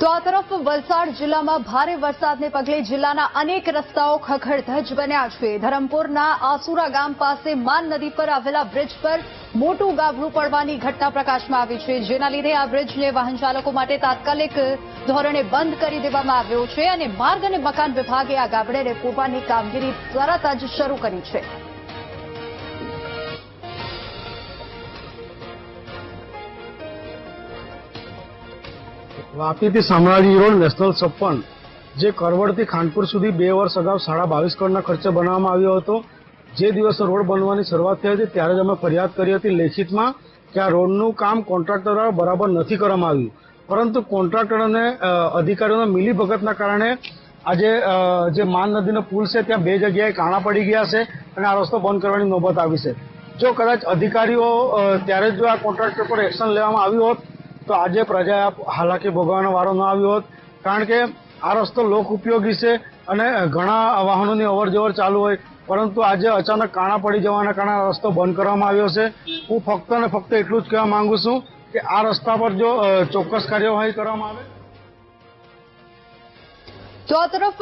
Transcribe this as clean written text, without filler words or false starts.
તો આ તરફ વલસાડ જિલ્લામાં ભારે વરસાદને પગલે જિલ્લાના અનેક રસ્તાઓ ખખડધજ બન્યા છે। ધરમપુરના આસુરા ગામ પાસે માન નદી પર આવેલા બ્રિજ પર મોટું ગાબડું પડવાની ઘટના પ્રકાશમાં આવી છે, જેના લીધે આ બ્રિજને વાહન ચાલકો માટે તાત્કાલિક ધોરણે બંધ કરી દેવામાં આવ્યો છે અને માર્ગ અને મકાન વિભાગે આ ગાબડેને પૂરવાની કામગીરી તરત જ શરૂ કરી છે। વાપીથી શામળાજી રોડ નેશનલ 56 જે કરવડથી ખાનપુર સુધી 2 વર્ષ અગાઉ 22.5 કરોડના ખર્ચે બનાવવામાં આવ્યો હતો। જે દિવસે રોડ બનવાની શરૂઆત થઈ હતી ત્યારે જ અમે ફરિયાદ કરી હતી લેખિતમાં કે આ રોડનું કામ કોન્ટ્રાક્ટર દ્વારા બરાબર નથી કરવામાં આવ્યું, પરંતુ કોન્ટ્રાક્ટર અને અધિકારીઓના મિલીભગતના કારણે આજે જે માન નદીનો પુલ છે ત્યાં 2 જગ્યાએ કાણા પડી ગયા છે અને આ રસ્તો બંધ કરવાની નોબત આવી છે। જો કદાચ અધિકારીઓ ત્યારે જો આ કોન્ટ્રાક્ટર પર એક્શન લેવામાં આવ્યું હોત તો આજે પ્રજાએ હાલાકી ભોગવવાનો વારો ન આવ્યો હોત, કારણ કે આ રસ્તો લોક ઉપયોગી છે અને ઘણા વાહનોની અવરજવર ચાલુ હોય, પરંતુ આજે અચાનક કાણા પડી જવાના કારણે આ રસ્તો બંધ કરવામાં આવ્યો છે। હું ફક્ત અને ફક્ત એટલું જ કહેવા માંગુ છું કે આ રસ્તા પર જો ચોક્કસ કાર્યવાહી કરવામાં આવે તો આ તરફ